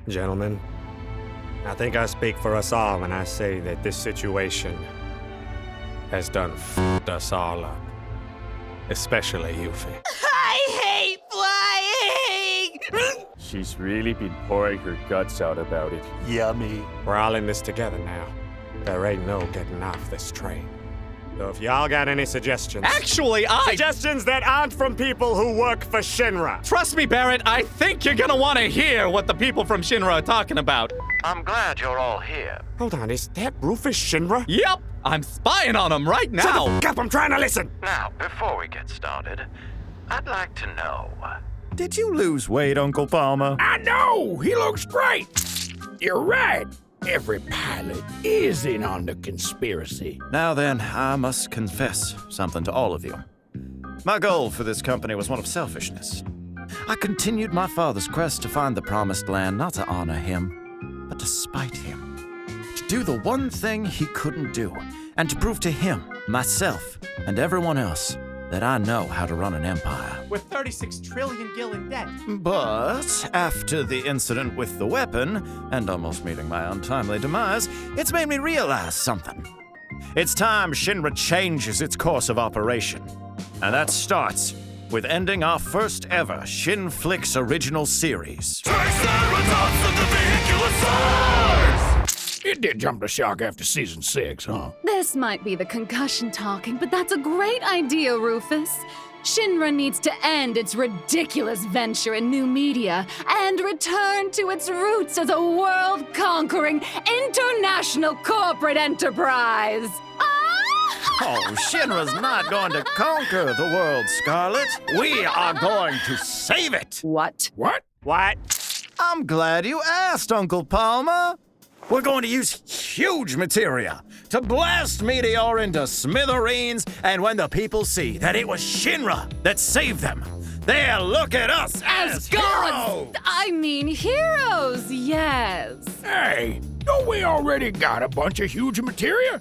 Gentlemen, I think I speak for us all when I say that this situation has done f***ed us all up. Especially Yuffie. I hate flying! She's really been pouring her guts out about it. Yummy. We're all in this together now. There ain't no getting off this train. So if y'all got any suggestions... Actually, Suggestions that aren't from people who work for Shinra. Trust me, Barret, I think you're gonna want to hear what the people from Shinra are talking about. I'm glad you're all here. Hold on, is that Rufus Shinra? Yep, I'm spying on him right now. Shut the f*** up, I'm trying to listen! Now, before we get started, I'd like to know... Did you lose weight, Uncle Palmer? I know! He looks great! You're right. Every pilot is in on the conspiracy. Now then, I must confess something to all of you. My goal for this company was one of selfishness. I continued my father's quest to find the promised land, not to honor him, but to spite him. To do the one thing he couldn't do, and to prove to him, myself, and everyone else that I know how to run an empire. With 36 trillion gil in debt. But after the incident with the weapon, and almost meeting my untimely demise, it's made me realize something. It's time Shinra changes its course of operation. And that starts with ending our first ever Shinflix original series. Triceratops of the Vehicularsaurs! It did jump the shark after season 6, huh? This might be the concussion talking, but that's a great idea, Rufus. Shinra needs to end its ridiculous venture in new media and return to its roots as a world-conquering international corporate enterprise. Oh, Shinra's not going to conquer the world, Scarlet. We are going to save it. What? What? What? I'm glad you asked, Uncle Palmer. We're going to use huge materia to blast Meteor into smithereens, and when the people see that it was Shinra that saved them, they'll look at us as gods! heroes! I mean heroes, yes. Hey, don't we already got a bunch of huge materia?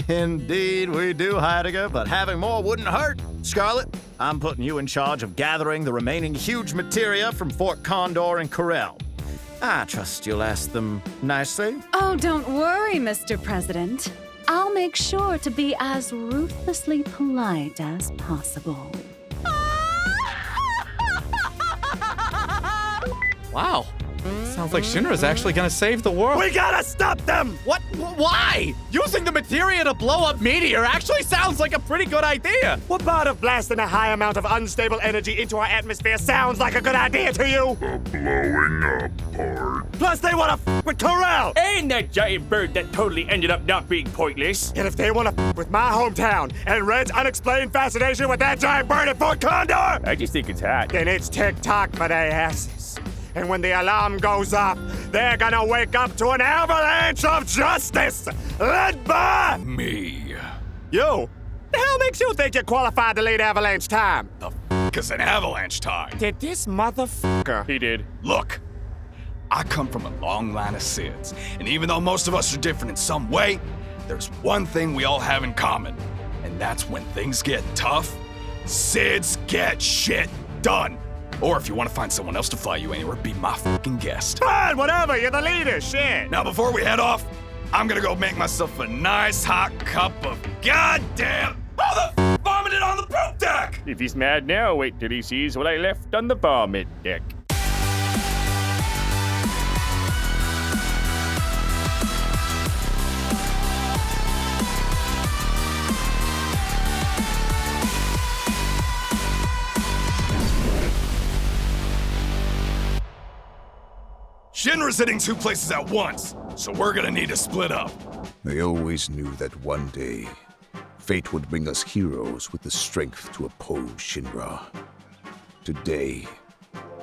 Indeed we do, Heidegger, but having more wouldn't hurt. Scarlet, I'm putting you in charge of gathering the remaining huge materia from Fort Condor and Corel. I trust you'll ask them nicely. Oh, don't worry, Mr. President. I'll make sure to be as ruthlessly polite as possible. Wow. Sounds like Shinra's actually gonna save the world. We gotta stop them! What? Why? Using the materia to blow up Meteor actually sounds like a pretty good idea. What part of blasting a high amount of unstable energy into our atmosphere sounds like a good idea to you? The blowing up part. Plus, they wanna f with Corel! And that giant bird that totally ended up not being pointless. And if they wanna f with my hometown and Red's unexplained fascination with that giant bird at Fort Condor, I just think it's hot. then it's tick-tock for their asses. And when the alarm goes off, they're gonna wake up to an avalanche of justice, led by Me. you. The hell makes you think you're qualified to lead avalanche time? The f*** is an avalanche time? Did this motherfucker? He did. Look, I come from a long line of Sids, and even though most of us are different in some way, there's one thing we all have in common, and that's when things get tough, Sids get shit done. Or if you want to find someone else to fly you anywhere, be my fucking guest. Fine, whatever, you're the leader, shit. Now before we head off, I'm gonna go make myself a nice hot cup of goddamn... Who the f*** vomited on the poop deck? If he's mad now, wait till he sees what I left on the vomit deck. Shinra's hitting 2 places at once, so we're gonna need to split up. I always knew that one day, fate would bring us heroes with the strength to oppose Shinra. Today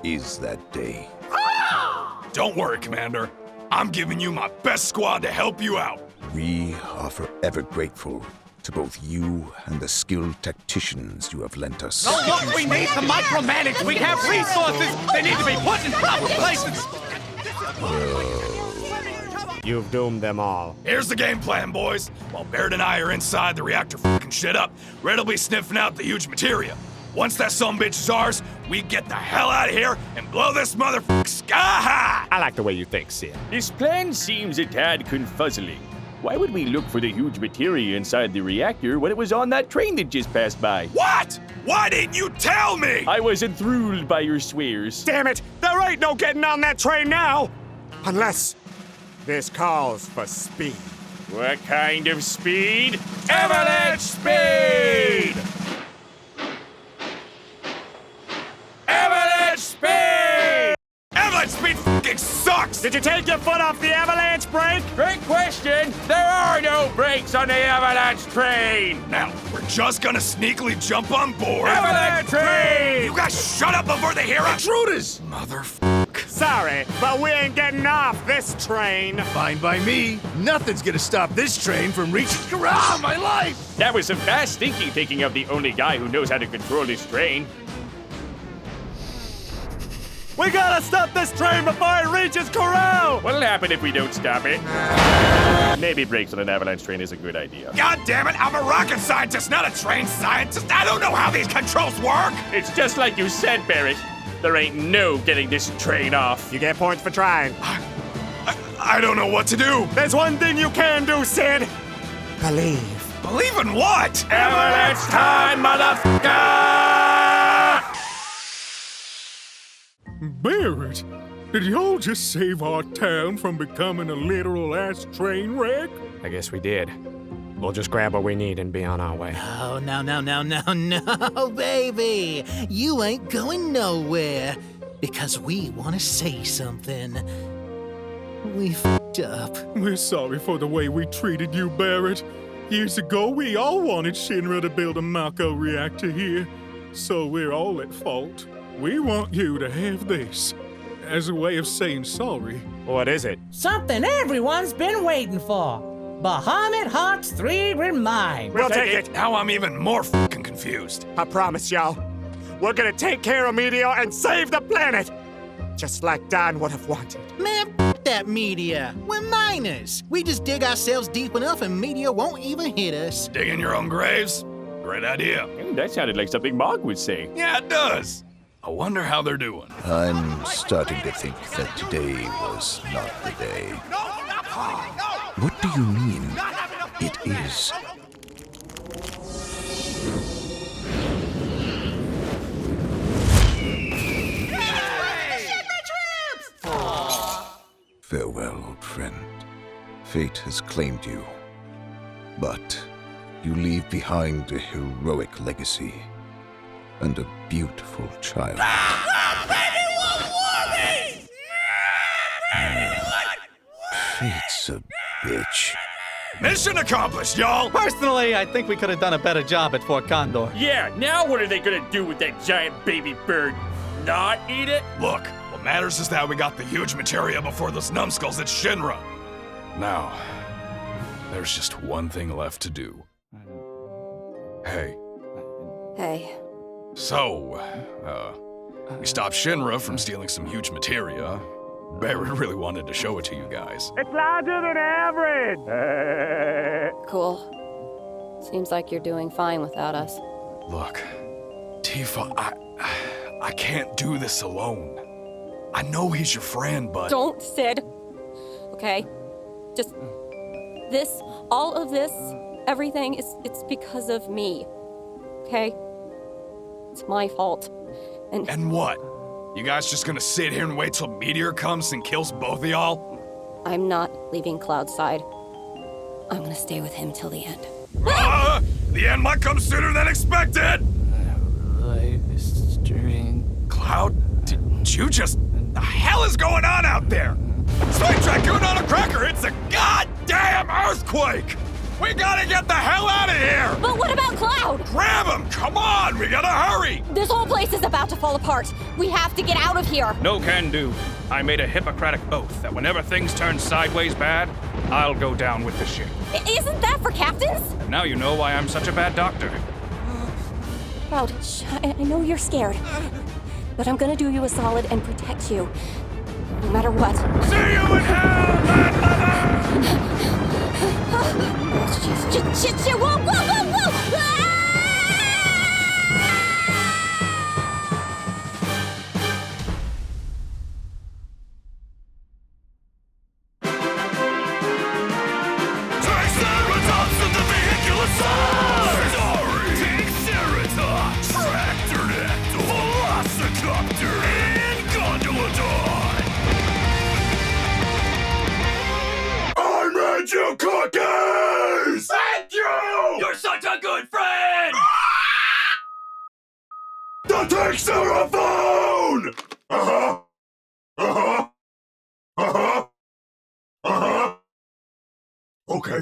is that day. Don't worry, Commander. I'm giving you my best squad to help you out. We are forever grateful to both you and the skilled tacticians you have lent us. Oh, look, we need to micromanage. We have resources. They need to be put in proper places. You've doomed them all. Here's the game plan, boys. While Barret and I are inside the reactor f***ing shit up, Red will be sniffing out the huge materia. Once that sumbitch is ours, we get the hell out of here and blow this motherfucker sky high! I like the way you think, Sid. This plan seems a tad confuzzling. Why would we look for the huge materia inside the reactor when it was on that train that just passed by? What? Why didn't you tell me? I was enthralled by your swears. Damn it! There ain't no getting on that train now! Unless this calls for speed. What kind of speed? Avalanche speed! Avalanche speed! Avalanche speed fucking sucks! Did you take your foot off the avalanche brake? Great question. There are no brakes on the avalanche train. Now, we're just gonna sneakily jump on board. Avalanche train! You guys shut up before they hear us! Intruders! Motherfucker. Sorry, but we ain't getting off this train. Fine by me. Nothing's gonna stop this train from reaching my life! That was some fast thinking of the only guy who knows how to control this train. We gotta stop this train before it reaches Corral! What'll happen if we don't stop it? Maybe brakes on an avalanche train is a good idea. God damn it, I'm a rocket scientist, not a trained scientist. I don't know how these controls work! It's just like you said, Barret. There ain't no getting this train off. You get points for trying. I don't know what to do. There's one thing you can do, Sid. Believe. Believe in what? Avalanche time, motherfucker! Barret, did y'all just save our town from becoming a literal ass train wreck? I guess we did. We'll just grab what we need and be on our way. Oh, no, baby. You ain't going nowhere. Because we want to say something. We f***ed up. We're sorry for the way we treated you, Barret. Years ago, we all wanted Shinra to build a Mako reactor here. So we're all at fault. We want you to have this. As a way of saying sorry. What is it? Something everyone's been waiting for. Bahamut Hearts 3 Remind. We'll take it. Now I'm even more fucking confused. I promise y'all, we're gonna take care of Meteor and save the planet! Just like Don would have wanted. Man, that meteor. We're miners. We just dig ourselves deep enough and meteor won't even hit us. Digging your own graves? Great idea. That sounded like something Mark would say. Yeah, it does. I wonder how they're doing. I'm starting to think that today was not the day. What do you mean? It is. Farewell, old friend. Fate has claimed you. But you leave behind a heroic legacy and a beautiful child. Fate's a bitch. Mission accomplished, y'all! Personally, I think we could have done a better job at Fort Condor. Yeah, now what are they gonna do with that giant baby bird? Not eat it? Look, what matters is that we got the huge materia before those numbskulls at Shinra. Now, there's just one thing left to do. Hey. Hey. So, we stopped Shinra from stealing some huge materia. Barret really wanted to show it to you guys. It's larger than average! Cool. Seems like you're doing fine without us. Look, Tifa, I can't do this alone. I know he's your friend, but... Don't, Sid. Okay? Just... this, all of this, everything, it's because of me. Okay? It's my fault. And what? You guys just gonna sit here and wait till Meteor comes and kills both of y'all? I'm not leaving Cloud's side. I'm gonna stay with him till the end. The end might come sooner than expected! Cloud, did you just... The hell is going on out there? Sweet Raccoon on a cracker, it's a goddamn earthquake! We gotta get the hell out of here! But what about Cloud? Grab him! Come on, we gotta hurry! This whole place is about to fall apart. We have to get out of here. No can do. I made a Hippocratic oath that whenever things turn sideways bad, I'll go down with the ship. Isn't that for captains? And now you know why I'm such a bad doctor. Cloud, I know you're scared. But I'm gonna do you a solid and protect you. No matter what. See you in hell, Shit, whoa! you, cookies! Thank you! You're such a good friend! The Tankcerophone! Uh-huh. Uh-huh. Uh-huh. Uh-huh. Okay.